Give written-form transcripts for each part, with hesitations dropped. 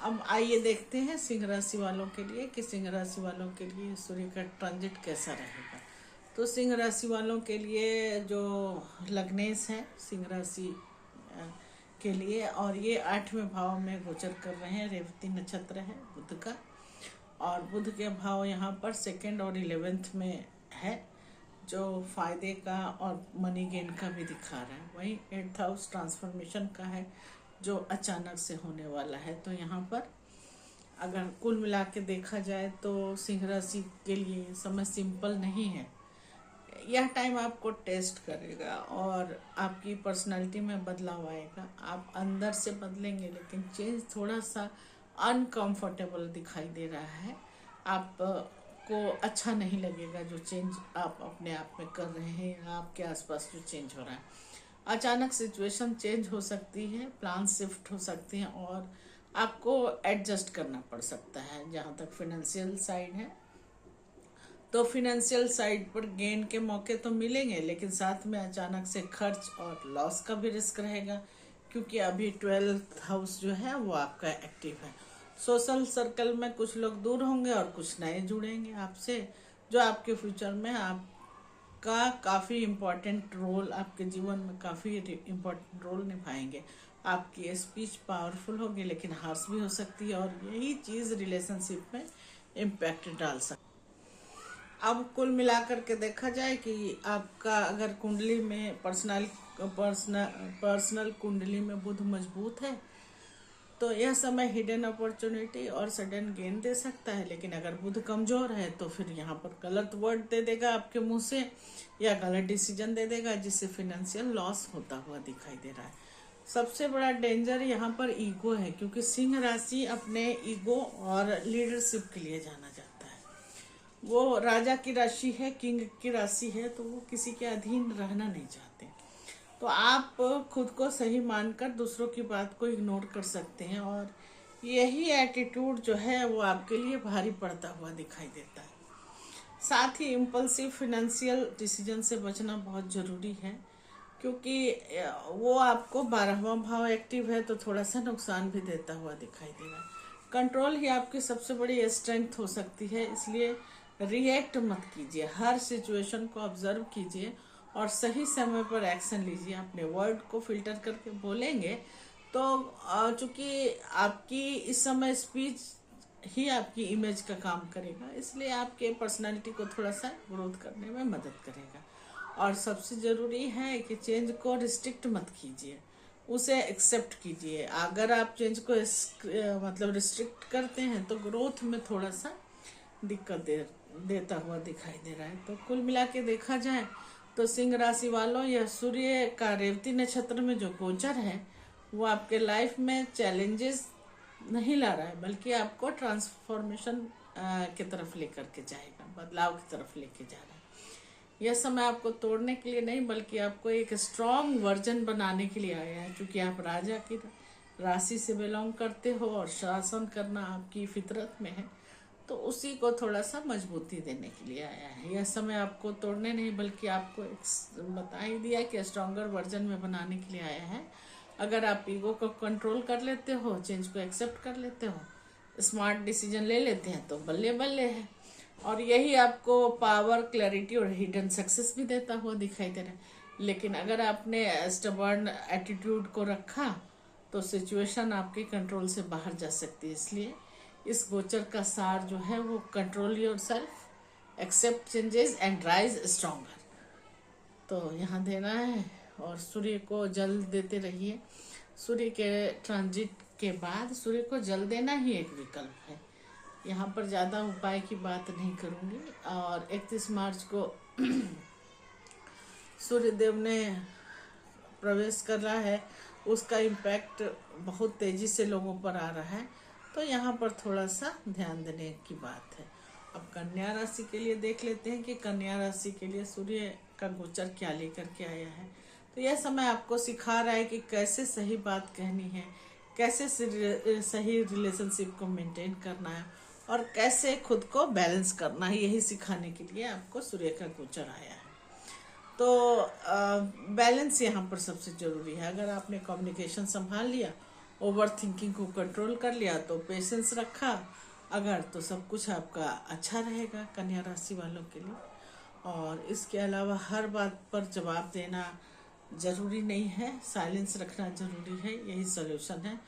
अब आइए देखते हैं सिंह राशि वालों के लिए कि सिंह राशि वालों के लिए सूर्य का ट्रांजिट कैसा रहेगा। तो सिंह राशि वालों के लिए जो लग्नेश है सिंह राशि के लिए, और ये 8वें भाव में गोचर कर रहे हैं। रेवती नक्षत्र है बुध का, और बुध के भाव यहाँ पर 2nd और 11th में है, जो फायदे का और मनी गेन का भी दिखा रहा है। वहीं 8th हाउस ट्रांसफॉर्मेशन का है, जो अचानक से होने वाला है। तो यहाँ पर अगर कुल मिला के देखा जाए तो सिंह राशि के लिए समय सिंपल नहीं है। यह टाइम आपको टेस्ट करेगा और आपकी पर्सनालिटी में बदलाव आएगा। आप अंदर से बदलेंगे, लेकिन चेंज थोड़ा सा अनकंफर्टेबल दिखाई दे रहा है। आपको अच्छा नहीं लगेगा जो चेंज आप अपने आप में कर रहे हैं या आपके आसपास जो चेंज हो रहा है। अचानक सिचुएशन चेंज हो सकती है, प्लान शिफ्ट हो सकते हैं और आपको एडजस्ट करना पड़ सकता है। जहाँ तक फिनेंशियल साइड है तो फिनेंशियल साइड पर गेन के मौके तो मिलेंगे, लेकिन साथ में अचानक से खर्च और लॉस का भी रिस्क रहेगा, क्योंकि अभी 12th हाउस जो है वो आपका एक्टिव है। सोशल सर्कल में कुछ लोग दूर होंगे और कुछ नए जुड़ेंगे आपसे, जो आपके फ्यूचर में आपका काफ़ी इम्पोर्टेंट रोल, आपके जीवन में काफ़ी इम्पोर्टेंट रोल निभाएंगे। आपकी स्पीच पावरफुल होगी लेकिन हार्श भी हो सकती है, और यही चीज़ रिलेशनशिप में इम्पैक्ट डाल सकती है। अब कुल मिलाकर के देखा जाए कि आपका अगर कुंडली में पर्सनल कुंडली में बुध मजबूत है तो यह समय हिडन अपॉर्चुनिटी और सडन गेन दे सकता है। लेकिन अगर बुध कमजोर है तो फिर यहाँ पर गलत वर्ड दे देगा आपके मुंह से, या गलत डिसीजन दे देगा, जिससे फिनेंशियल लॉस होता हुआ दिखाई दे रहा है। सबसे बड़ा डेंजर यहाँ पर ईगो है, क्योंकि सिंह राशि अपने ईगो और लीडरशिप के लिए जाना जाता है। वो राजा की राशि है, किंग की राशि है, तो वो किसी के अधीन रहना नहीं चाहते। तो आप खुद को सही मानकर दूसरों की बात को इग्नोर कर सकते हैं, और यही एटीट्यूड जो है वो आपके लिए भारी पड़ता हुआ दिखाई देता है। साथ ही इम्पल्सिव फिनेंशियल डिसीजन से बचना बहुत ज़रूरी है, क्योंकि वो आपको 12वां भाव एक्टिव है तो थोड़ा सा नुकसान भी देता हुआ दिखाई दे रहा है। कंट्रोल ही आपकी सबसे बड़ी स्ट्रेंथ हो सकती है, इसलिए रिएक्ट मत कीजिए, हर सिचुएशन को ऑब्जर्व कीजिए और सही समय पर एक्शन लीजिए। अपने वर्ड को फिल्टर करके बोलेंगे तो चूंकि आपकी इस समय स्पीच ही आपकी इमेज का काम करेगा, इसलिए आपके पर्सनालिटी को थोड़ा सा ग्रोथ करने में मदद करेगा। और सबसे ज़रूरी है कि चेंज को रिस्ट्रिक्ट मत कीजिए, उसे एक्सेप्ट कीजिए। अगर आप चेंज को मतलब रिस्ट्रिक्ट करते हैं तो ग्रोथ में थोड़ा सा दिक्कत देता हुआ दिखाई दे रहा है। तो कुल मिला के देखा जाए तो सिंह राशि वालों, यह सूर्य का रेवती नक्षत्र में जो गोचर है वो आपके लाइफ में चैलेंजेस नहीं ला रहा है, बल्कि आपको ट्रांसफॉर्मेशन की तरफ लेकर के जाएगा, बदलाव की तरफ लेके जा रहा है। यह समय आपको तोड़ने के लिए नहीं, बल्कि आपको एक स्ट्रॉन्ग वर्जन बनाने के लिए आया है। क्योंकि आप राजा की राशि से बिलोंग करते हो और शासन करना आपकी फितरत में है, तो उसी को थोड़ा सा मजबूती देने के लिए आया है। यह समय आपको तोड़ने नहीं, बल्कि आपको एक बता ही दिया कि स्ट्रॉन्गर वर्जन में बनाने के लिए आया है। अगर आप ईगो को कंट्रोल कर लेते हो, चेंज को एक्सेप्ट कर लेते हो, स्मार्ट डिसीजन ले लेते हैं तो बल्ले बल्ले है। और यही आपको पावर, क्लैरिटी और हिडन सक्सेस भी देता हुआ दिखाई दे रहा है। लेकिन अगर आपने स्टबर्न एटीट्यूड को रखा तो सिचुएशन आपके कंट्रोल से बाहर जा सकती है। इसलिए इस गोचर का सार जो है वो control yourself, accept changes and rise stronger, तो यहाँ देना है। और सूर्य को जल देते रहिए। सूर्य के ट्रांजिट के बाद सूर्य को जल देना ही एक विकल्प है। यहाँ पर ज़्यादा उपाय की बात नहीं करूँगी। और 31 मार्च को सूर्यदेव ने प्रवेश कर रहा है, उसका इम्पैक्ट बहुत तेज़ी से लोगों पर आ रहा है, तो यहाँ पर थोड़ा सा ध्यान देने की बात है। अब कन्या राशि के लिए देख लेते हैं कि कन्या राशि के लिए सूर्य का गोचर क्या लेकर के आया है। तो यह समय आपको सिखा रहा है कि कैसे सही बात कहनी है, कैसे सही रिलेशनशिप को मेंटेन करना है, और कैसे खुद को बैलेंस करना है। यही सिखाने के लिए आपको सूर्य का गोचर आया है। तो बैलेंस यहाँ पर सबसे ज़रूरी है। अगर आपने कम्युनिकेशन संभाल लिया ओवर थिंकिंग को कंट्रोल कर लिया तो पेशेंस रखा अगर, तो सब कुछ आपका अच्छा रहेगा कन्या राशि वालों के लिए। और इसके अलावा हर बात पर जवाब देना ज़रूरी नहीं है, साइलेंस रखना ज़रूरी है, यही सॉल्यूशन है।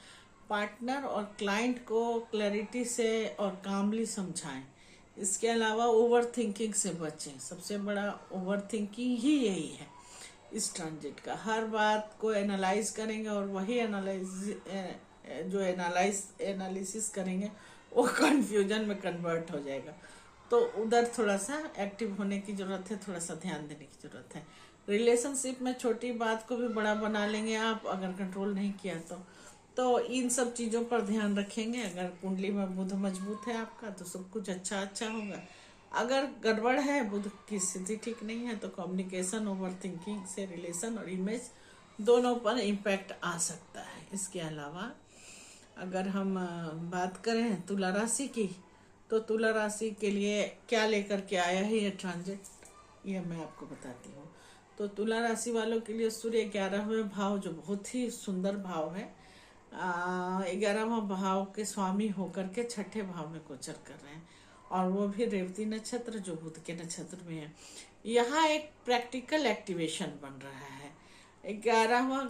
पार्टनर और क्लाइंट को क्लैरिटी से और कामली समझाएं। इसके अलावा ओवर थिंकिंग से बचें, सबसे बड़ा ओवर थिंकिंग ही यही है इस ट्रांजिट का। हर बात को एनालाइज करेंगे और वही जो एनालिसिस करेंगे वो कंफ्यूजन में कन्वर्ट हो जाएगा। तो उधर थोड़ा सा एक्टिव होने की ज़रूरत है, थोड़ा सा ध्यान देने की ज़रूरत है। रिलेशनशिप में छोटी बात को भी बड़ा बना लेंगे आप अगर कंट्रोल नहीं किया तो इन सब चीज़ों पर ध्यान रखेंगे। अगर कुंडली में बुध मजबूत है आपका तो सब कुछ अच्छा अच्छा होगा। अगर गड़बड़ है, बुध की स्थिति ठीक नहीं है, तो कम्युनिकेशन, ओवर थिंकिंग से रिलेशन और इमेज दोनों पर इम्पैक्ट आ सकता है। इसके अलावा अगर हम बात करें तुला राशि की, तो तुला राशि के लिए क्या लेकर के आया है ये ट्रांजिट, ये मैं आपको बताती हूँ। तो तुला राशि वालों के लिए सूर्य 11वें भाव, जो बहुत ही सुंदर भाव है, 11वां भाव के स्वामी होकर के 6ठे भाव में गोचर कर रहे हैं, और वो भी रेवती नक्षत्र जो बुध के नक्षत्र में है। यहाँ एक प्रैक्टिकल एक्टिवेशन बन रहा है। 11वां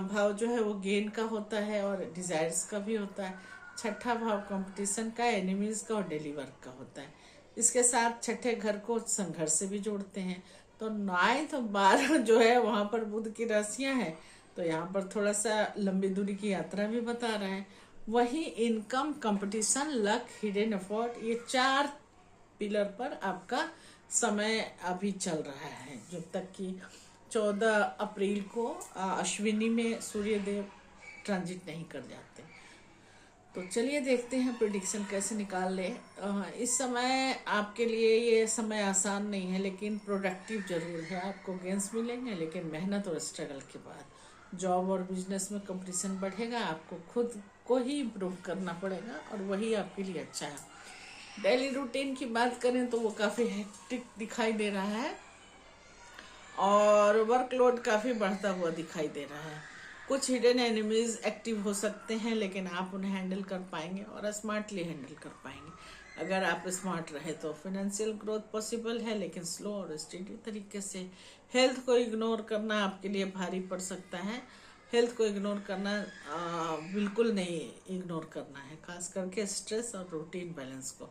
भाव जो है वो गेन का होता है और डिजायर्स का भी होता है। 6ठा भाव कंपटीशन का, एनिमीज का और डेली वर्क का होता है। इसके साथ 6ठे घर को संघर्ष से भी जोड़ते हैं। तो 9 और 12 जो है वहाँ पर बुध की राशियाँ हैं, तो यहाँ पर थोड़ा सा लंबी दूरी की यात्रा भी बता रहा है। वही income, competition, luck, hidden effort, ये 4 पिलर पर आपका समय अभी चल रहा है, जब तक कि 14 अप्रैल को अश्विनी में सूर्य देव ट्रांजिट नहीं कर जाते। तो चलिए देखते हैं प्रेडिक्शन कैसे निकाल ले। इस समय आपके लिए ये समय आसान नहीं है, लेकिन प्रोडक्टिव जरूर है। आपको गेंस मिलेंगे, लेकिन मेहनत और स्ट्रगल के बाद जॉब और बिजनेस में कंपटीशन बढ़ेगा। आपको खुद को ही इम्प्रूव करना पड़ेगा और वही आपके लिए अच्छा है। डेली रूटीन की बात करें तो वो काफ़ी हेक्टिक दिखाई दे रहा है और वर्कलोड काफ़ी बढ़ता हुआ दिखाई दे रहा है। कुछ हिडन एनिमीज एक्टिव हो सकते हैं, लेकिन आप उन्हें हैंडल कर पाएंगे और स्मार्टली हैंडल कर पाएंगे। अगर आप स्मार्ट रहे तो फाइनेंशियल ग्रोथ पॉसिबल है, लेकिन स्लो और स्टेडी तरीके से। हेल्थ को इग्नोर करना आपके लिए भारी पड़ सकता है। हेल्थ को इग्नोर करना बिल्कुल नहीं इग्नोर करना है, खास करके स्ट्रेस और रूटीन बैलेंस को।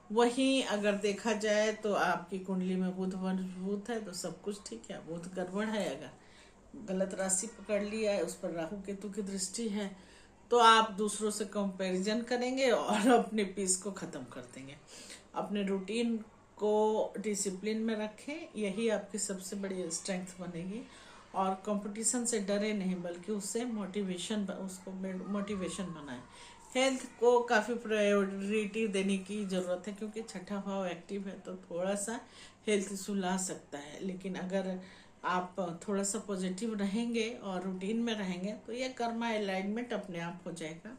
वहीं अगर देखा जाए तो आपकी कुंडली में बुध मजबूत है तो सब कुछ ठीक है। बुध गड़बड़ है, अगर गलत राशि पकड़ लिया है, उस पर राहु केतु की दृष्टि है, तो आप दूसरों से कंपैरिजन करेंगे और अपने पीस को ख़त्म कर देंगे। अपने रूटीन को डिसिप्लिन में रखें, यही आपकी सबसे बड़ी स्ट्रेंथ बनेगी। और कंपटीशन से डरे नहीं, बल्कि उससे उसको मोटिवेशन बनाएं। हेल्थ को काफ़ी प्रायोरिटी देने की ज़रूरत है, क्योंकि 6ठा भाव एक्टिव है तो थोड़ा सा हेल्थ इशू ला सकता है। लेकिन अगर आप थोड़ा सा पॉजिटिव रहेंगे और रूटीन में रहेंगे तो ये कर्मा अलाइनमेंट अपने आप हो जाएगा।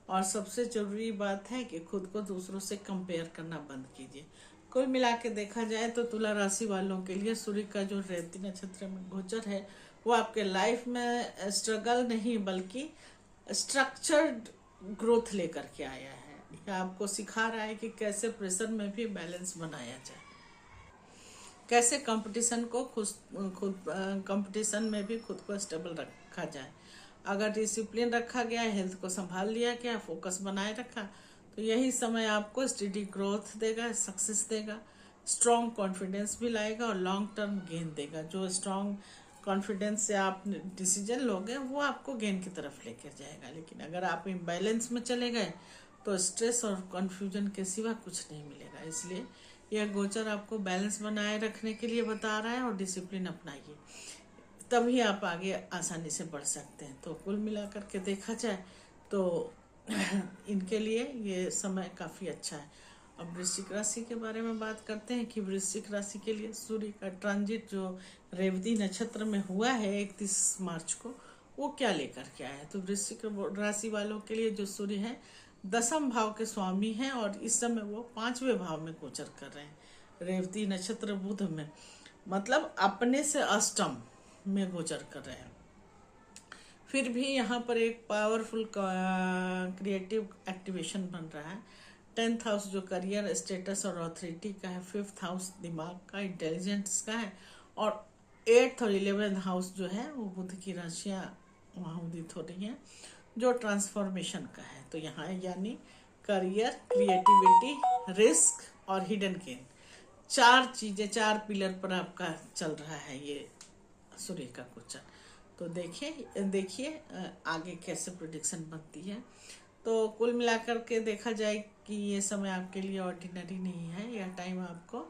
और सबसे ज़रूरी बात है कि खुद को दूसरों से कंपेयर करना बंद कीजिए। कुल मिला के देखा जाए तो तुला राशि वालों के लिए सूर्य का जो रेवती नक्षत्र में गोचर है वो आपके लाइफ में स्ट्रगल नहीं बल्कि स्ट्रक्चर्ड ग्रोथ लेकर के आया है। यह आपको सिखा रहा है कि कैसे प्रेशर में भी बैलेंस बनाया जाए, कैसे कंपटीशन में भी खुद को स्टेबल रखा जाए। अगर डिसिप्लिन रखा गया, हेल्थ को संभाल लिया गया, फोकस बनाए रखा, तो यही समय आपको स्टडी ग्रोथ देगा, सक्सेस देगा, स्ट्रॉन्ग कॉन्फिडेंस भी लाएगा और लॉन्ग टर्म गेन देगा। जो स्ट्रॉन्ग कॉन्फिडेंस से आप डिसीजन लोगे वो आपको गेन की तरफ लेकर जाएगा। लेकिन अगर आप इम्बैलेंस में चले गए तो स्ट्रेस और कन्फ्यूजन के सिवा कुछ नहीं मिलेगा। इसलिए यह गोचर आपको बैलेंस बनाए रखने के लिए बता रहा है और डिसिप्लिन अपनाइए, तभी आप आगे आसानी से बढ़ सकते हैं। तो कुल मिलाकर के देखा जाए तो इनके लिए ये समय काफ़ी अच्छा है। अब वृश्चिक राशि के बारे में बात करते हैं कि वृश्चिक राशि के लिए सूर्य का ट्रांजिट जो रेवती नक्षत्र में हुआ है 31 मार्च को, वो क्या लेकर के आया है। तो वृश्चिक राशि वालों के लिए जो सूर्य है 10वें भाव के स्वामी हैं और इस समय वो 5वें भाव में गोचर कर रहे हैं, रेवती नक्षत्र बुध में, मतलब अपने से अष्टम में गोचर कर रहे हैं। फिर भी यहाँ पर एक पावरफुल क्रिएटिव एक्टिवेशन बन रहा है। 10th हाउस जो करियर, स्टेटस और ऑथोरिटी का है, 5th हाउस दिमाग का, इंटेलिजेंस का है, और 8th और 11th हाउस जो है वो बुध की राशियाँ वहाँ उदित हो रही हैं जो ट्रांसफॉर्मेशन का है। तो यहाँ यानी करियर, क्रिएटिविटी, रिस्क और हिडन गेन, 4 चीजें, 4 पिलर पर आपका चल रहा है ये सूर्य का गोचर। तो देखिए आगे कैसे प्रेडिक्शन बनती है। तो कुल मिलाकर के देखा जाए कि ये समय आपके लिए ऑर्डिनरी नहीं है। यह टाइम आपको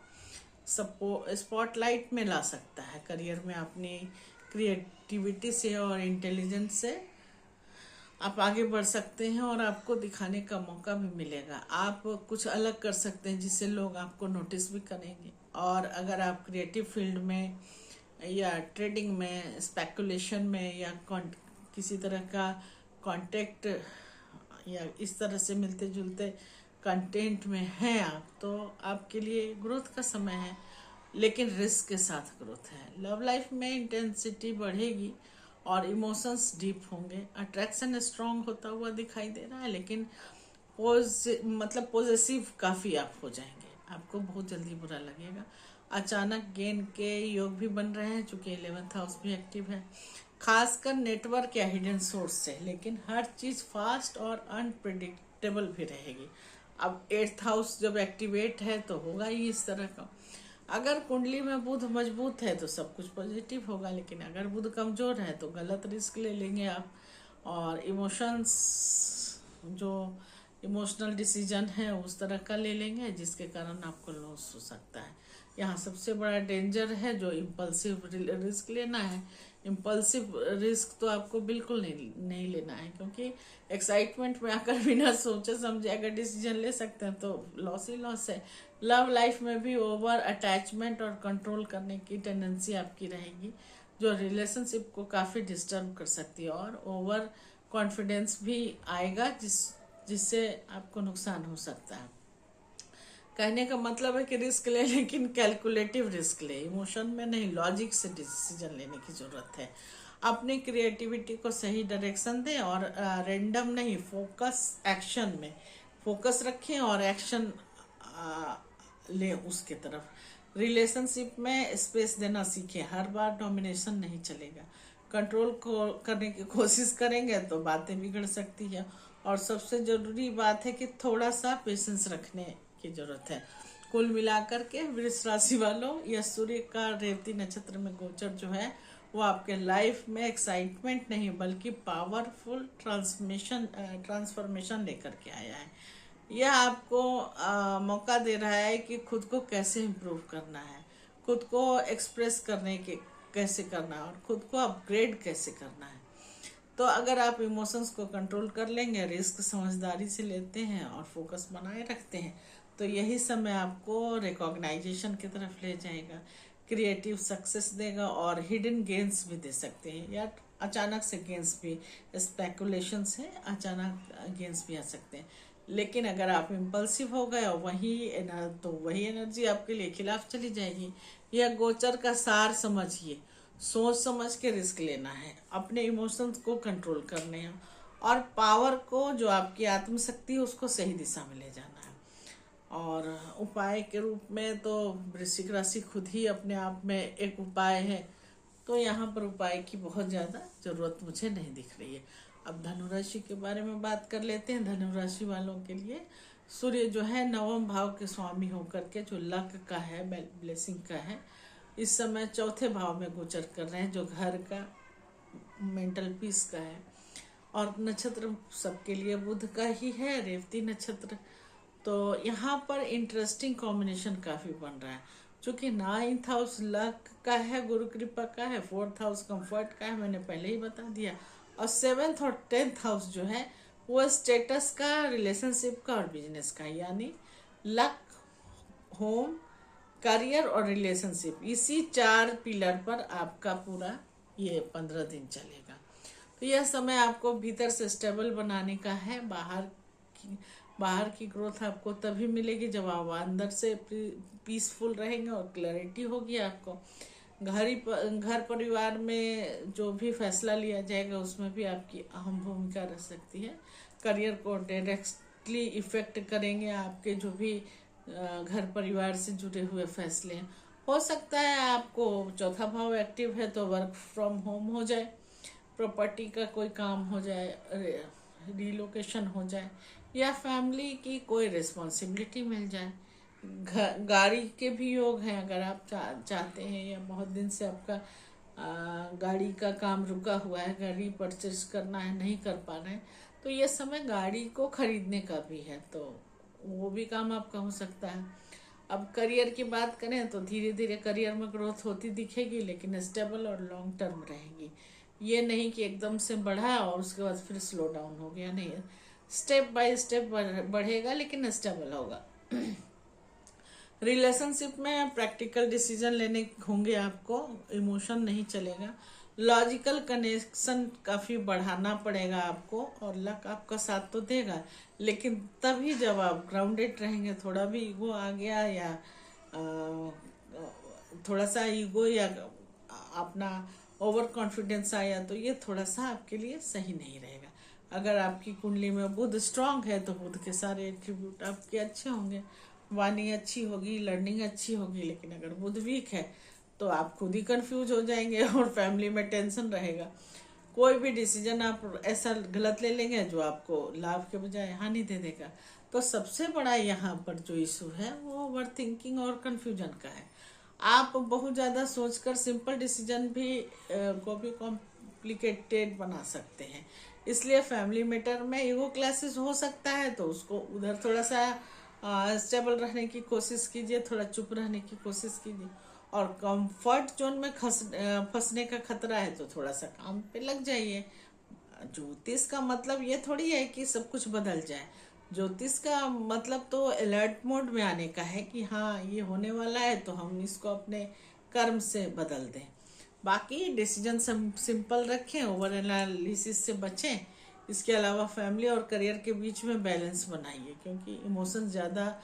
स्पॉटलाइट में ला सकता है। करियर में अपनी क्रिएटिविटी से और इंटेलिजेंस से आप आगे बढ़ सकते हैं और आपको दिखाने का मौका भी मिलेगा। आप कुछ अलग कर सकते हैं जिससे लोग आपको नोटिस भी करेंगे। और अगर आप क्रिएटिव फील्ड में या ट्रेडिंग में, स्पेकुलेशन में, या किसी तरह का कांटेक्ट या इस तरह से मिलते जुलते कंटेंट में हैं आप, तो आपके लिए ग्रोथ का समय है, लेकिन रिस्क के साथ ग्रोथ है। लव लाइफ में इंटेंसिटी बढ़ेगी और इमोशंस डीप होंगे। अट्रैक्शन स्ट्रांग होता हुआ दिखाई दे रहा है, लेकिन पॉजिटिव काफ़ी आप हो जाएंगे, आपको बहुत जल्दी बुरा लगेगा। अचानक गेन के योग भी बन रहे हैं, चूंकि 11th हाउस भी एक्टिव है, खासकर नेटवर्क या हिडन सोर्स से। लेकिन हर चीज़ फास्ट और अनप्रिडिक्टेबल भी रहेगी। अब 8th हाउस जब एक्टिवेट है तो होगा ही इस तरह का। अगर कुंडली में बुध मजबूत है तो सब कुछ पॉजिटिव होगा, लेकिन अगर बुध कमजोर है तो गलत रिस्क ले लेंगे आप, और जो इमोशनल डिसीजन है उस तरह का ले लेंगे जिसके कारण आपको लॉस हो सकता है। यहाँ सबसे बड़ा डेंजर है जो इम्पल्सिव रिस्क लेना है। इम्पल्सिव रिस्क तो आपको बिल्कुल नहीं लेना है, क्योंकि एक्साइटमेंट में आकर बिना सोचे समझे अगर डिसीजन ले सकते हैं तो लॉस ही लॉस है। लव लाइफ में भी ओवर अटैचमेंट और कंट्रोल करने की टेंडेंसी आपकी रहेगी, जो रिलेशनशिप को काफ़ी डिस्टर्ब कर सकती है, और ओवर कॉन्फिडेंस भी आएगा जिससे आपको नुकसान हो सकता है। कहने का मतलब है कि रिस्क ले, लेकिन कैलकुलेटिव रिस्क ले, इमोशन में नहीं, लॉजिक से डिसीजन लेने की जरूरत है। अपनी क्रिएटिविटी को सही डायरेक्शन दें और रैंडम नहीं, फोकस एक्शन में फोकस रखें और एक्शन लें उसके तरफ। रिलेशनशिप में स्पेस देना सीखें, हर बार डोमिनेशन नहीं चलेगा। कंट्रोल को करने की कोशिश करेंगे तो बातें बिगड़ सकती है, और सबसे जरूरी बात है कि थोड़ा सा पेशेंस रखने की जरूरत है। कुल मिलाकर के वृष राशि वालों, यह सूर्य का रेवती नक्षत्र में गोचर जो है वो आपके लाइफ में एक्साइटमेंट नहीं बल्कि पावरफुल ट्रांसफॉर्मेशन लेकर के आया है। यह आपको मौका दे रहा है कि खुद को कैसे इम्प्रूव करना है, खुद को एक्सप्रेस करने के कैसे करना है, और खुद को अपग्रेड कैसे करना है। तो अगर आप इमोशंस को कंट्रोल कर लेंगे, रिस्क समझदारी से लेते हैं और फोकस बनाए रखते हैं, तो यही समय आपको रिकॉग्नाइजेशन की तरफ ले जाएगा, क्रिएटिव सक्सेस देगा, और हिडन गेन्स भी दे सकते हैं, या अचानक से गेन्स भी, स्पेकुलेशन से अचानक गेन्स भी आ सकते हैं। लेकिन अगर आप इम्पल्सिव हो गए और तो वही एनर्जी आपके लिए खिलाफ चली जाएगी। यह गोचर का सार समझिए, सोच समझ के रिस्क लेना है, अपने इमोशंस को कंट्रोल करने हैं, और पावर को, जो आपकी आत्मशक्ति है, उसको सही दिशा में ले जाना है। और उपाय के रूप में तो वृश्चिक राशि खुद ही अपने आप में एक उपाय है, तो यहाँ पर उपाय की बहुत ज़्यादा जरूरत मुझे नहीं दिख रही है। अब धनु राशि के बारे में बात कर लेते हैं। धनु राशि वालों के लिए सूर्य जो है 9वें भाव के स्वामी होकर के, जो लक का है, ब्लेसिंग का है, इस समय 4थे भाव में गोचर कर रहे हैं, जो घर का, मेंटल पीस का है। और नक्षत्र सबके लिए बुध का ही है, रेवती नक्षत्र। तो यहाँ पर इंटरेस्टिंग कॉम्बिनेशन काफ़ी बन रहा है, चूँकि 9th हाउस लक का है, गुरु कृपा का है, 4th हाउस कंफर्ट का है, मैंने पहले ही बता दिया, और 7th और 10th हाउस जो है वो स्टेटस का, रिलेशनशिप का और बिजनेस का, यानी लक, होम, करियर और रिलेशनशिप, इसी 4 पिलर पर आपका पूरा ये 15 दिन चलेगा। तो यह समय आपको भीतर से स्टेबल बनाने का है। बाहर की ग्रोथ आपको तभी मिलेगी जब आप अंदर से पीसफुल रहेंगे और क्लैरिटी होगी आपको। घर परिवार में जो भी फैसला लिया जाएगा उसमें भी आपकी अहम भूमिका रह सकती है। करियर को डायरेक्टली इफेक्ट करेंगे आपके जो भी घर परिवार से जुड़े हुए फैसले हैं। हो सकता है आपको चौथा भाव एक्टिव है तो वर्क फ्रॉम होम हो जाए, प्रॉपर्टी का कोई काम हो जाए, रिलोकेशन हो जाए, या फैमिली की कोई रिस्पॉन्सिबिलिटी मिल जाए। गाड़ी के भी योग हैं, अगर आप चाहते हैं या बहुत दिन से आपका गाड़ी का काम रुका हुआ है, गाड़ी परचेज करना है, नहीं कर पा रहे हैं, तो ये समय गाड़ी को खरीदने का भी है, तो वो भी काम आपका हो सकता है। अब करियर की बात करें तो धीरे धीरे करियर में ग्रोथ होती दिखेगी, लेकिन स्टेबल और लॉन्ग टर्म रहेगी। ये नहीं कि एकदम से बढ़ा और उसके बाद फिर स्लो डाउन हो गया, नहीं, स्टेप बाय स्टेप बढ़ेगा लेकिन स्टेबल होगा। रिलेशनशिप में प्रैक्टिकल डिसीजन लेने होंगे आपको, इमोशन नहीं चलेगा। लॉजिकल कनेक्शन काफ़ी बढ़ाना पड़ेगा आपको, और लक आपका साथ तो देगा, लेकिन तभी जब आप ग्राउंडेड रहेंगे। थोड़ा भी ईगो आ गया या थोड़ा सा ईगो या अपना ओवर कॉन्फिडेंस आया तो ये थोड़ा सा आपके लिए सही नहीं रहेगा। अगर आपकी कुंडली में बुध स्ट्रांग है तो बुध के सारे एट्रीब्यूट आपके अच्छे होंगे, वाणी अच्छी होगी, लर्निंग अच्छी होगी। लेकिन अगर बुध वीक है तो आप खुद ही कंफ्यूज हो जाएंगे और फैमिली में टेंशन रहेगा। कोई भी डिसीजन आप ऐसा गलत ले लेंगे जो आपको लाभ के बजाय हानि दे देगा। तो सबसे बड़ा यहाँ पर जो इशू है वो ओवर थिंकिंग और कंफ्यूजन का है। आप बहुत ज़्यादा सोचकर सिंपल डिसीजन भी को भी कॉम्प्लिकेटेड बना सकते हैं। इसलिए फैमिली मैटर में ईगो क्लासेस हो सकता है, तो उसको उधर थोड़ा सा स्टेबल रहने की कोशिश कीजिए, थोड़ा चुप रहने की कोशिश कीजिए। और कंफर्ट जोन में फंसने का खतरा है तो थोड़ा सा काम पे लग जाइए। ज्योतिष का मतलब ये थोड़ी है कि सब कुछ बदल जाए। ज्योतिष का मतलब तो अलर्ट मोड में आने का है कि हाँ ये होने वाला है तो हम इसको अपने कर्म से बदल दें। बाकी डिसीजन सिंपल रखें, ओवर एनालिसिस से बचें। इसके अलावा फैमिली और करियर के बीच में बैलेंस बनाइए, क्योंकि इमोशन ज़्यादा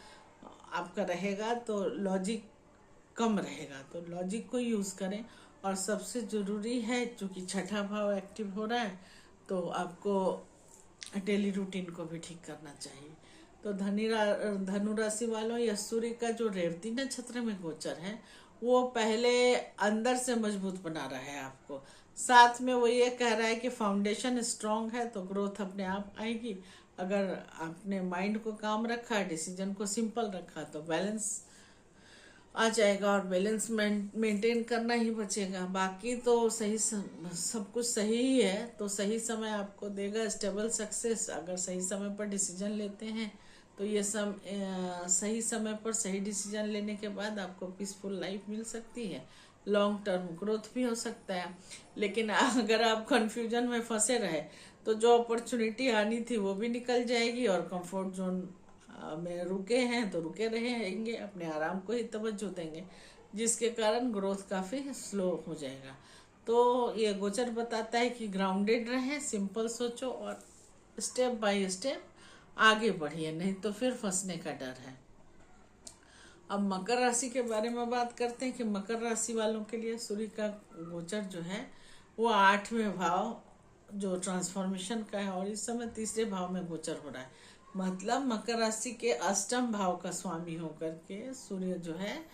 आपका रहेगा तो लॉजिक कम रहेगा, तो लॉजिक को यूज़ करें। और सबसे ज़रूरी है, चूँकि छठा भाव एक्टिव हो रहा है, तो आपको डेली रूटीन को भी ठीक करना चाहिए। तो धनु राशि वालों, या सूर्य का जो रेवती नक्षत्र में गोचर है वो पहले अंदर से मजबूत बना रहा है आपको। साथ में वो ये कह रहा है कि फाउंडेशन स्ट्रांग है तो ग्रोथ अपने आप आएगी। अगर आपने माइंड को काम रखा, डिसीजन को सिंपल रखा, तो बैलेंस आ जाएगा और बैलेंस मेंटेन करना ही बचेगा। बाकी तो सही सब कुछ सही ही है, तो सही समय आपको देगा स्टेबल सक्सेस। अगर सही समय पर डिसीजन लेते हैं तो ये सही समय पर सही डिसीजन लेने के बाद आपको पीसफुल लाइफ मिल सकती है, लॉन्ग टर्म ग्रोथ भी हो सकता है। लेकिन अगर आप कंफ्यूजन में फंसे रहे तो जो अपॉर्चुनिटी आनी थी वो भी निकल जाएगी, और कंफर्ट जोन में रुके हैं तो रुके रहेंगे, अपने आराम को ही तवज्जो देंगे, जिसके कारण ग्रोथ काफ़ी स्लो हो जाएगा। तो ये गोचर बताता है कि ग्राउंडेड रहें, सिंपल सोचो और स्टेप बाय स्टेप आगे बढ़िए, नहीं तो फिर फंसने का डर है। अब मकर राशि के बारे में बात करते हैं कि मकर राशि वालों के लिए सूर्य का गोचर जो है वो 8वें भाव जो ट्रांसफॉर्मेशन का है, और इस समय 3रे भाव में गोचर हो रहा है। मतलब मकर राशि के अष्टम भाव का स्वामी होकर के सूर्य जो है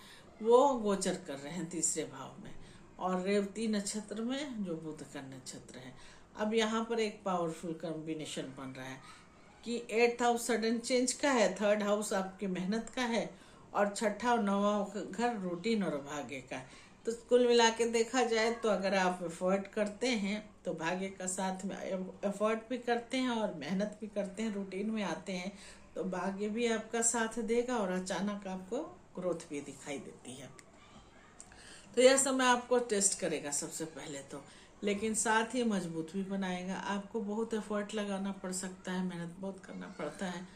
वो गोचर कर रहे हैं 3रे भाव में, और रेवती नक्षत्र में जो बुध का नक्षत्र है। अब यहाँ पर एक पावरफुल कॉम्बिनेशन बन रहा है कि 8th हाउस सडन चेंज का है, 3rd हाउस आपकी मेहनत का है, और छठा और 9वां घर रूटीन और भाग्य का है। तो कुल मिला के देखा जाए तो अगर आप एफर्ट करते हैं तो भाग्य का साथ में, एफर्ट भी करते हैं और मेहनत भी करते हैं, रूटीन में आते हैं, तो भाग्य भी आपका साथ देगा और अचानक आपको ग्रोथ भी दिखाई देती है। तो यह समय आपको टेस्ट करेगा सबसे पहले तो, लेकिन साथ ही मजबूत भी बनाएगा। आपको बहुत एफर्ट लगाना पड़ सकता है, मेहनत बहुत करना पड़ता है,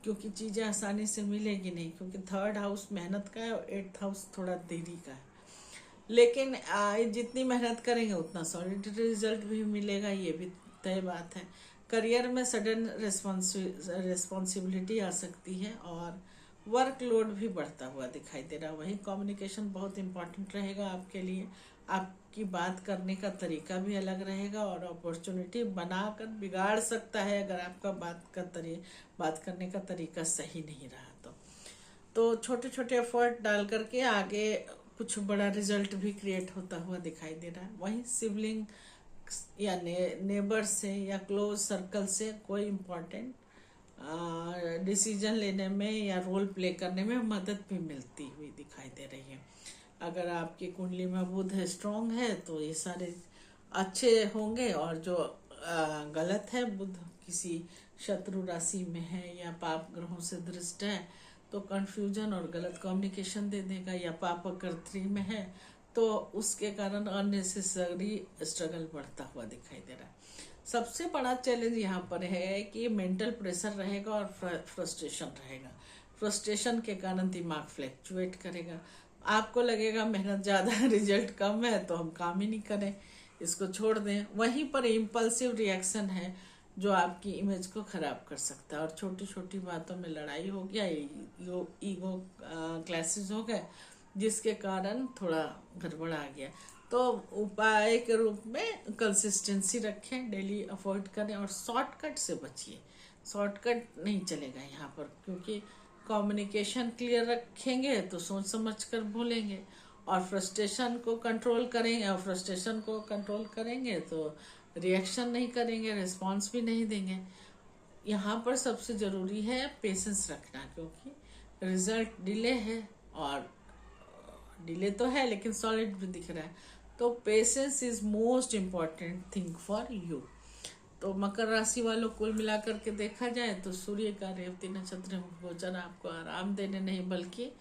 क्योंकि चीज़ें आसानी से मिलेगी नहीं, क्योंकि 3rd हाउस मेहनत का है और 8th हाउस थोड़ा देरी का है। लेकिन जितनी मेहनत करेंगे उतना सॉलिड रिजल्ट भी मिलेगा, ये भी तय बात है। करियर में सडन रिस्पॉन्सिबिलिटी आ सकती है, और वर्कलोड भी बढ़ता हुआ दिखाई दे रहा है। वही कम्युनिकेशन बहुत इंपॉर्टेंट रहेगा आपके लिए। आपकी बात करने का तरीका भी अलग रहेगा और अपॉर्चुनिटी बनाकर बिगाड़ सकता है अगर आपका बात करने का तरीका सही नहीं रहा तो छोटे छोटे एफर्ट डाल करके आगे कुछ बड़ा रिजल्ट भी क्रिएट होता हुआ दिखाई दे रहा है। वहीं सिबलिंग या नेबर से या क्लोज सर्कल से कोई इम्पोर्टेंट डिसीजन लेने में या रोल प्ले करने में मदद भी मिलती हुई दिखाई दे रही है। अगर आपकी कुंडली में बुध स्ट्रांग है तो ये सारे अच्छे होंगे, और जो गलत है, बुध किसी शत्रु राशि में है या पाप ग्रहों से दृष्ट है तो कंफ्यूजन और गलत कम्युनिकेशन दे देगा, या पाप अगर 3 में है तो उसके कारण अननेसेसरी स्ट्रगल बढ़ता हुआ दिखाई दे रहा है। सबसे बड़ा चैलेंज यहाँ पर है कि मेंटल प्रेशर रहेगा और फ्रस्ट्रेशन रहेगा। फ्रस्ट्रेशन के कारण दिमाग फ्लैक्चुएट करेगा, आपको लगेगा मेहनत ज़्यादा रिजल्ट कम है तो हम काम ही नहीं करें, इसको छोड़ दें। वहीं पर इम्पल्सिव रिएक्शन है जो आपकी इमेज को खराब कर सकता है, और छोटी छोटी बातों में लड़ाई हो गया, ईगो क्लैशेस हो गए जिसके कारण थोड़ा गड़बड़ आ गया। तो उपाय के रूप में कंसिस्टेंसी रखें, डेली अवॉइड करें और शॉर्टकट से बचिए। शॉर्टकट नहीं चलेगा यहाँ पर, क्योंकि कम्युनिकेशन क्लियर रखेंगे तो सोच समझ कर बोलेंगे, और फ्रस्ट्रेशन को कंट्रोल करेंगे, और फ्रस्ट्रेशन को कंट्रोल करेंगे तो रिएक्शन नहीं करेंगे, रिस्पॉन्स भी नहीं देंगे। यहाँ पर सबसे ज़रूरी है पेशेंस रखना, क्योंकि रिजल्ट डिले है, और डिले तो है लेकिन सॉलिड भी दिख रहा है। तो patience is most important thing for you. तो मकर राशि वालों कुल मिलाकर के देखा जाए तो सूर्य का रेवती नक्षत्र में गोचर आपको आराम देने नहीं बल्कि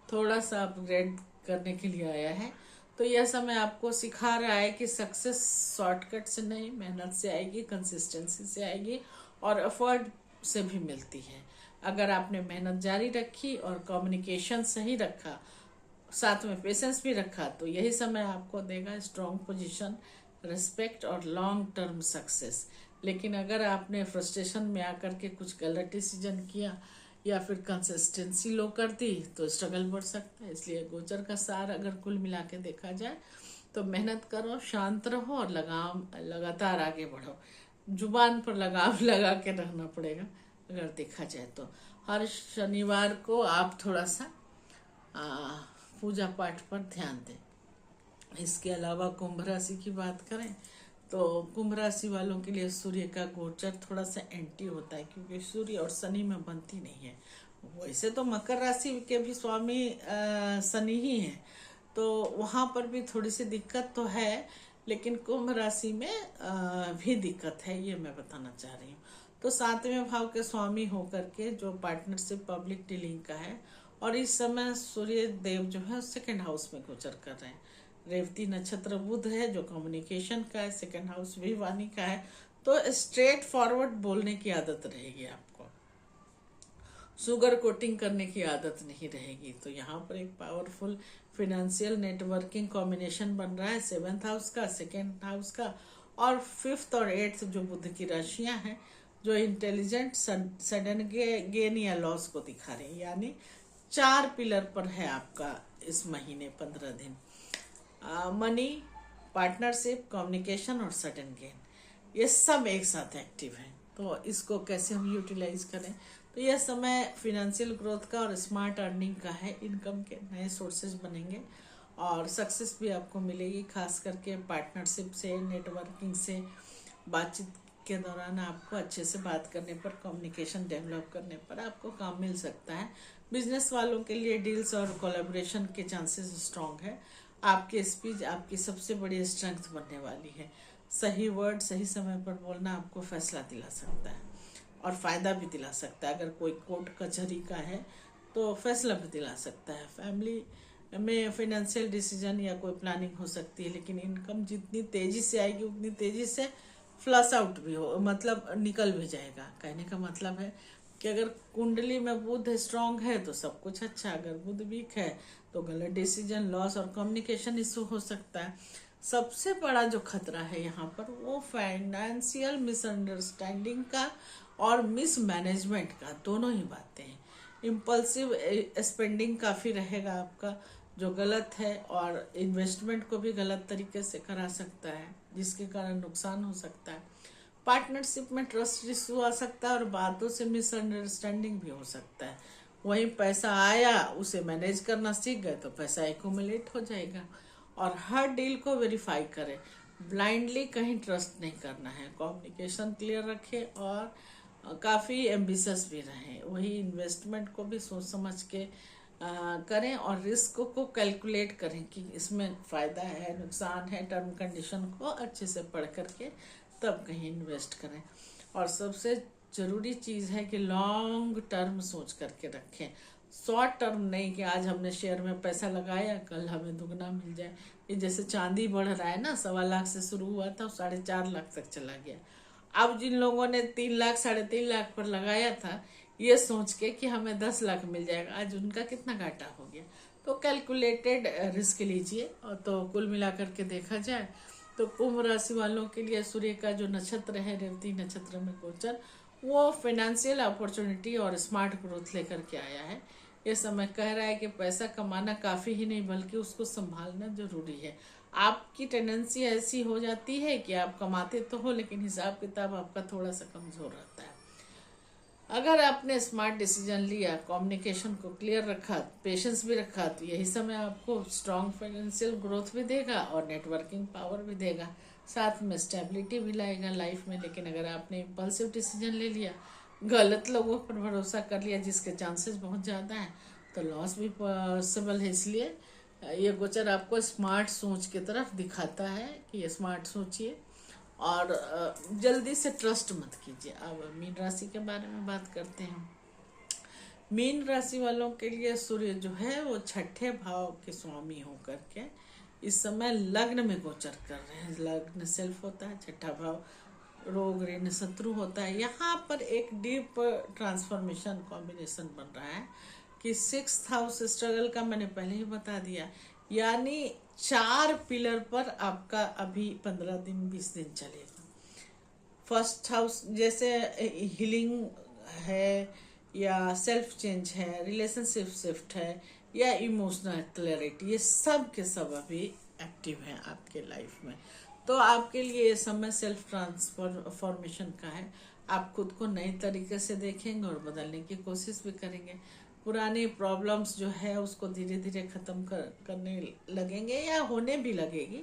थोड़ा सा अपग्रेड करने के लिए आया है। तो यह समय आपको सिखा रहा है कि सक्सेस शॉर्टकट से नहीं, मेहनत से आएगी, कंसिस्टेंसी से आएगी और एफर्ट से भी मिलती है। अगर आपने मेहनत जारी रखी और कम्युनिकेशन सही रखा, साथ में पेशेंस भी रखा, तो यही समय आपको देगा स्ट्रॉन्ग पोजीशन, रिस्पेक्ट और लॉन्ग टर्म सक्सेस। लेकिन अगर आपने फ्रस्ट्रेशन में आकर के कुछ गलत डिसीजन किया या फिर कंसिस्टेंसी लो कर दी तो स्ट्रगल बढ़ सकता है। इसलिए गोचर का सार अगर कुल मिला के देखा जाए तो मेहनत करो, शांत रहो और लगातार आगे बढ़ो। जुबान पर लगाम लगा के रहना पड़ेगा अगर देखा जाए तो। हर शनिवार को आप थोड़ा सा पूजा पाठ पर ध्यान दें। इसके अलावा कुंभ राशि की बात करें तो कुंभ राशि वालों के लिए सूर्य का गोचर थोड़ा सा एंटी होता है, क्योंकि सूर्य और शनि में बनती नहीं है। वैसे तो मकर राशि के भी स्वामी शनि ही हैं, तो वहाँ पर भी थोड़ी सी दिक्कत तो है, लेकिन कुंभ राशि में भी दिक्कत है, ये मैं बताना चाह रही हूँ। तो 7वें भाव के स्वामी होकर के जो पार्टनरशिप पब्लिक डीलिंग का है, और इस समय सूर्य देव जो है 2nd हाउस में गोचर कर रहे हैं। रेवती नक्षत्र बुध है जो कम्युनिकेशन का है, 2nd हाउस भी वाणी का है, तो स्ट्रेट फॉरवर्ड बोलने की आदत रहेगी आपको, शुगर कोटिंग करने की आदत नहीं रहेगी। तो यहाँ पर एक पावरफुल फिनेंशियल नेटवर्किंग कॉम्बिनेशन बन रहा है 7th हाउस का, 2nd हाउस का और 5th और 8th जो बुध की राशियां हैं जो इंटेलिजेंट सडन गेन या लॉस को दिखा रहे हैं। यानी 4 पिलर पर है आपका इस महीने 15 दिन, मनी, पार्टनरशिप, कम्युनिकेशन और सडन गेन, ये सब एक साथ एक्टिव हैं। तो इसको कैसे हम यूटिलाइज करें, तो यह समय फिनेंशियल ग्रोथ का और स्मार्ट अर्निंग का है। इनकम के नए सोर्सेज बनेंगे और सक्सेस भी आपको मिलेगी, खास करके पार्टनरशिप से, नेटवर्किंग से, बातचीत के दौरान आपको अच्छे से बात करने पर, कम्युनिकेशन डेवलप करने पर आपको काम मिल सकता है। बिजनेस वालों के लिए डील्स और कोलैबोरेशन के चांसेस स्ट्रॉन्ग है। आपकी स्पीच आपकी सबसे बड़ी स्ट्रेंथ बनने वाली है। सही वर्ड सही समय पर बोलना आपको फैसला दिला सकता है और फायदा भी दिला सकता है। अगर कोई कोर्ट कचहरी का है तो फैसला भी दिला सकता है। फैमिली में फाइनेंशियल डिसीजन या कोई प्लानिंग हो सकती है, लेकिन इनकम जितनी तेजी से आएगी उतनी तेजी से फ्लश आउट भी हो, मतलब निकल भी जाएगा। कहने का मतलब है कि अगर कुंडली में बुध स्ट्रांग है तो सब कुछ अच्छा, अगर बुध वीक है तो गलत डिसीजन, लॉस और कम्युनिकेशन इशू हो सकता है। सबसे बड़ा जो खतरा है यहाँ पर वो फाइनेंशियल मिसअंडरस्टैंडिंग का और मिसमैनेजमेंट का, दोनों ही बातें हैं। इम्पल्सिव स्पेंडिंग काफ़ी रहेगा आपका, जो गलत है, और इन्वेस्टमेंट को भी गलत तरीके से करा सकता है, जिसके कारण नुकसान हो सकता है। पार्टनरशिप में ट्रस्ट इशू आ सकता है और बातों से मिसअंडरस्टैंडिंग भी हो सकता है। वहीं पैसा आया, उसे मैनेज करना सीख गए तो पैसा एक्यूमुलेट हो जाएगा। और हर डील को वेरीफाई करें, ब्लाइंडली कहीं ट्रस्ट नहीं करना है। कम्युनिकेशन क्लियर रखें और काफ़ी एम्बिशियस भी रहें। वही इन्वेस्टमेंट को भी सोच समझ के करें और रिस्क को कैलकुलेट करें कि इसमें फ़ायदा है, नुकसान है। टर्म कंडीशन को अच्छे से पढ़ करके तब कहीं इन्वेस्ट करें। और सबसे ज़रूरी चीज़ है कि लॉन्ग टर्म सोच करके रखें, शॉर्ट टर्म नहीं कि आज हमने शेयर में पैसा लगाया कल हमें दुगना मिल जाए। ये जैसे चांदी बढ़ रहा है ना, 1.25 लाख से शुरू हुआ था, 4.5 लाख तक चला गया। अब जिन लोगों ने 3 लाख 3.5 लाख पर लगाया था ये सोच के कि हमें 10 लाख मिल जाएगा, आज उनका कितना घाटा हो गया। तो कैलकुलेटेड रिस्क लीजिए। और तो कुल मिलाकर के देखा जाए तो कुंभ राशि वालों के लिए सूर्य का जो नक्षत्र है रेवती नक्षत्र में गोचर, वो फाइनेंशियल अपॉर्चुनिटी और स्मार्ट ग्रोथ लेकर के आया है। ये समय कह रहा है कि पैसा कमाना काफ़ी ही नहीं बल्कि उसको संभालना जरूरी है। आपकी टेंडेंसी ऐसी हो जाती है कि आप कमाते तो हो लेकिन हिसाब किताब आपका थोड़ा सा कमज़ोर रहता है। अगर आपने स्मार्ट डिसीजन लिया, कम्युनिकेशन को क्लियर रखा, पेशेंस भी रखा, तो यही समय आपको स्ट्रॉन्ग फाइनेंशियल ग्रोथ भी देगा और नेटवर्किंग पावर भी देगा, साथ में स्टेबिलिटी भी लाएगा लाइफ में। लेकिन अगर आपने इम्पल्सिव डिसीजन ले लिया, गलत लोगों पर भरोसा कर लिया जिसके चांसेस बहुत ज़्यादा हैं, तो लॉस भी पॉसिबल है। इसलिए ये गोचर आपको स्मार्ट सोच की तरफ दिखाता है कि ये स्मार्ट सोचिए और जल्दी से ट्रस्ट मत कीजिए। अब मीन राशि के बारे में बात करते हैं। मीन राशि वालों के लिए सूर्य जो है वो 6ठे भाव के स्वामी होकर के इस समय लग्न में गोचर कर रहे हैं। लग्न सेल्फ होता है, 6ठा भाव रोग ऋण शत्रु होता है। यहाँ पर एक डीप ट्रांसफॉर्मेशन कॉम्बिनेशन बन रहा है कि 6th हाउस स्ट्रगल का मैंने पहले ही बता दिया, यानी 4 पिलर पर आपका अभी 15 दिन 20 दिन चलेगा। फर्स्ट हाउस जैसे हीलिंग है या सेल्फ चेंज है, रिलेशनशिप शिफ्ट है या इमोशनल क्लैरिटी, ये सब के सब अभी एक्टिव हैं आपके लाइफ में। तो आपके लिए ये समय सेल्फ ट्रांसफॉर्मेशन का है। आप खुद को नए तरीके से देखेंगे और बदलने की कोशिश भी करेंगे। पुरानी प्रॉब्लम्स जो है उसको धीरे धीरे ख़त्म करने लगेंगे या होने भी लगेगी।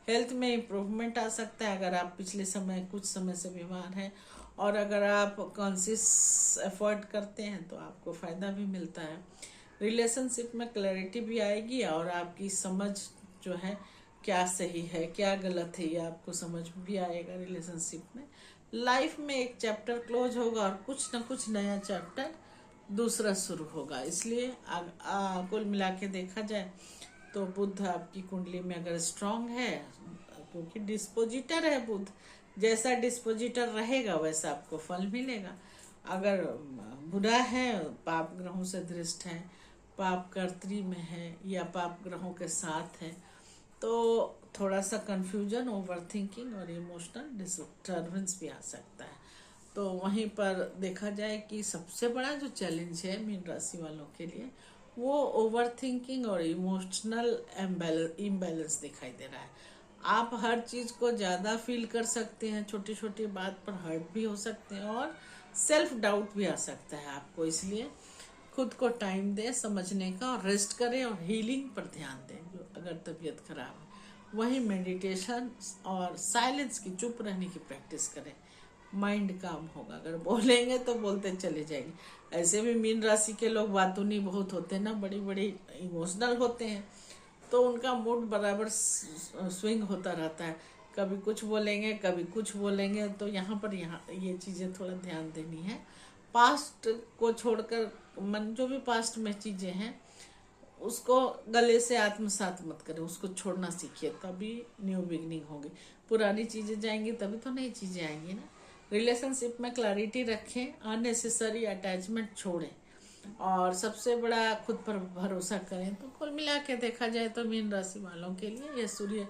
हेल्थ में इम्प्रूवमेंट आ सकता है अगर आप पिछले समय कुछ समय से बीमार हैं, और अगर आप कॉन्शियस एफर्ट करते हैं तो आपको फ़ायदा भी मिलता है। रिलेशनशिप में क्लैरिटी भी आएगी और आपकी समझ जो है क्या सही है क्या गलत है ये आपको समझ भी आएगा। रिलेशनशिप में लाइफ में एक चैप्टर क्लोज होगा और कुछ ना कुछ नया चैप्टर दूसरा शुरू होगा। इसलिए कुल मिला के देखा जाए तो बुध आपकी कुंडली में अगर स्ट्रांग है, क्योंकि डिस्पोजिटर है बुध, जैसा डिस्पोजिटर रहेगा वैसा आपको फल मिलेगा। अगर बुरा है, पाप ग्रहों से दृष्ट है, पाप कर्त्री में है या पाप ग्रहों के साथ है, तो थोड़ा सा कंफ्यूजन, ओवर थिंकिंग और इमोशनल डिस्टर्बेंस भी आ सकता है। तो वहीं पर देखा जाए कि सबसे बड़ा जो चैलेंज है मीन राशि वालों के लिए वो ओवर थिंकिंग और इमोशनल इम्बैलेंस दिखाई दे रहा है। आप हर चीज़ को ज़्यादा फील कर सकते हैं, छोटी छोटी बात पर हर्ट भी हो सकते हैं और सेल्फ डाउट भी आ सकता है आपको। इसलिए खुद को टाइम दें समझने का और रेस्ट करें और हीलिंग पर ध्यान दें। जो अगर तबीयत खराब है वहीं मेडिटेशन और साइलेंस की, चुप रहने की प्रैक्टिस करें, माइंड काम होगा। अगर बोलेंगे तो बोलते चले जाएंगे। ऐसे भी मीन राशि के लोग बातूनी बहुत होते हैं ना, बड़ी बड़ी इमोशनल होते हैं, तो उनका मूड बराबर स्विंग होता रहता है, कभी कुछ बोलेंगे कभी कुछ बोलेंगे। तो यहाँ पर ये चीज़ें थोड़ा ध्यान देनी है। पास्ट को छोड़कर मन जो भी पास्ट में चीज़ें हैं उसको गले से आत्मसात मत करें, उसको छोड़ना सीखिए, तभी न्यू बिगनिंग होगी। पुरानी चीज़ें जाएंगी तभी तो नई चीज़ें आएंगी ना। रिलेशनशिप में क्लैरिटी रखें, अननेसेसरी अटैचमेंट छोड़ें और सबसे बड़ा खुद पर भरोसा करें। तो कुल मिला के देखा जाए तो मीन राशि वालों के लिए यह सूर्य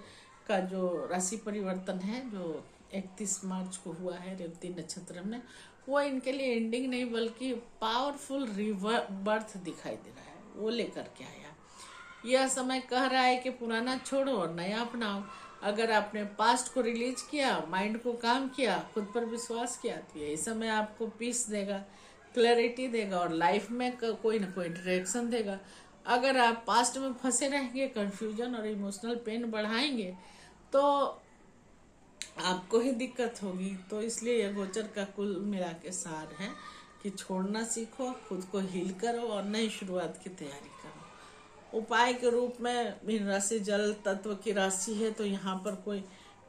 का जो राशि परिवर्तन है जो 31 मार्च को हुआ है रेवती नक्षत्र में, वो इनके लिए एंडिंग नहीं बल्कि पावरफुल रिबर्थ दिखाई दे रहा है, वो लेकर के आया। यह समय कह रहा है कि पुराना छोड़ो और नया अपनाओ। अगर आपने पास्ट को रिलीज किया, माइंड को काम किया, खुद पर विश्वास किया, तो यही समय आपको पीस देगा, क्लैरिटी देगा और लाइफ में कोई ना कोई डायरेक्शन देगा। अगर आप पास्ट में फंसे रहेंगे, कंफ्यूजन और इमोशनल पेन बढ़ाएंगे, तो आपको ही दिक्कत होगी। तो इसलिए यह गोचर का कुल मिला के सार है कि छोड़ना सीखो, खुद को हील करो और नई शुरुआत की तैयारी करो। उपाय के रूप में मीन राशि जल तत्व की राशि है, तो यहाँ पर कोई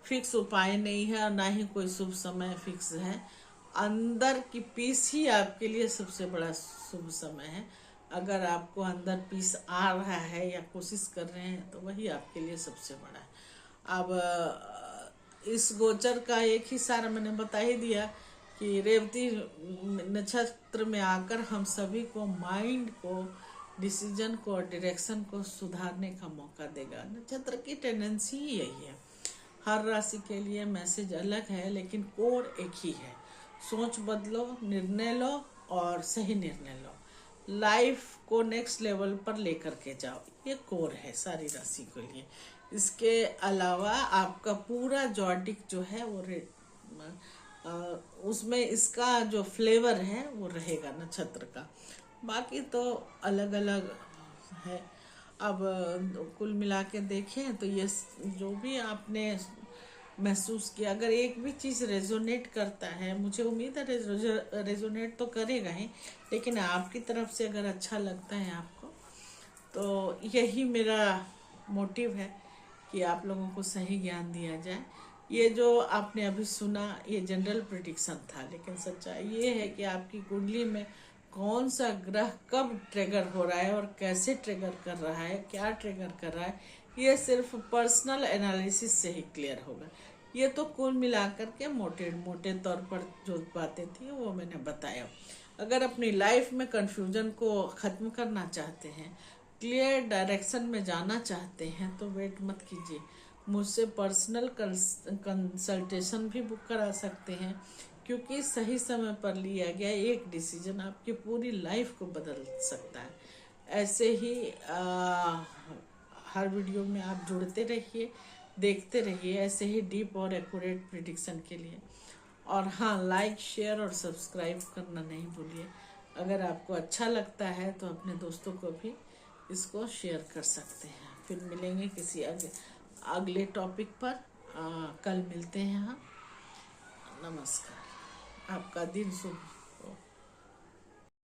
फिक्स उपाय नहीं है और ना ही कोई शुभ समय फिक्स है। अंदर की पीस ही आपके लिए सबसे बड़ा शुभ समय है। अगर आपको अंदर पीस आ रहा है या कोशिश कर रहे हैं, तो वही आपके लिए सबसे बड़ा है। अब इस गोचर का एक ही सारा मैंने बता ही दिया कि रेवती नक्षत्र में आकर हम सभी को माइंड को, डिसीजन को और डायरेक्शन को सुधारने का मौका देगा। नक्षत्र की टेंडेंसी ही यही है। हर राशि के लिए मैसेज अलग है, लेकिन कोर एक ही है। सोच बदलो, निर्णय लो और सही निर्णय लो। लाइफ को नेक्स्ट लेवल पर लेकर के जाओ, ये कोर है सारी राशि के लिए। इसके अलावा आपका पूरा जॉडिक जो है वो उसमें इसका जो फ्लेवर है वो रहेगा नक्षत्र का। बाकी तो अलग अलग है। अब कुल मिला के देखें तो ये जो भी आपने महसूस किया, अगर एक भी चीज़ रेजोनेट करता है, मुझे उम्मीद है रेजोनेट तो करेगा ही, लेकिन आपकी तरफ से अगर अच्छा लगता है आपको, तो यही मेरा मोटिव है कि आप लोगों को सही ज्ञान दिया जाए। ये जो आपने अभी सुना ये जनरल प्रिडिक्शन था, लेकिन सच्चाई ये है कि आपकी कुंडली में कौन सा ग्रह कब ट्रिगर हो रहा है और कैसे ट्रिगर कर रहा है, क्या ट्रिगर कर रहा है, ये सिर्फ पर्सनल एनालिसिस से ही क्लियर होगा। ये तो कुल मिलाकर के मोटे तौर पर जो बातें थी वो मैंने बताया। अगर अपनी लाइफ में कंफ्यूजन को ख़त्म करना चाहते हैं, क्लियर डायरेक्शन में जाना चाहते हैं, तो वेट मत कीजिए, मुझसे पर्सनल कंसल्टेशन भी बुक करा सकते हैं, क्योंकि सही समय पर लिया गया एक डिसीजन आपकी पूरी लाइफ को बदल सकता है। ऐसे ही हर वीडियो में आप जुड़ते रहिए, देखते रहिए ऐसे ही डीप और एक्यूरेट प्रिडिक्शन के लिए। और हाँ, लाइक, शेयर और सब्सक्राइब करना नहीं भूलिए। अगर आपको अच्छा लगता है तो अपने दोस्तों को भी इसको शेयर कर सकते हैं। फिर मिलेंगे किसी अगले टॉपिक पर। कल मिलते हैं। हाँ, नमस्कार, आपका दिन शुभ।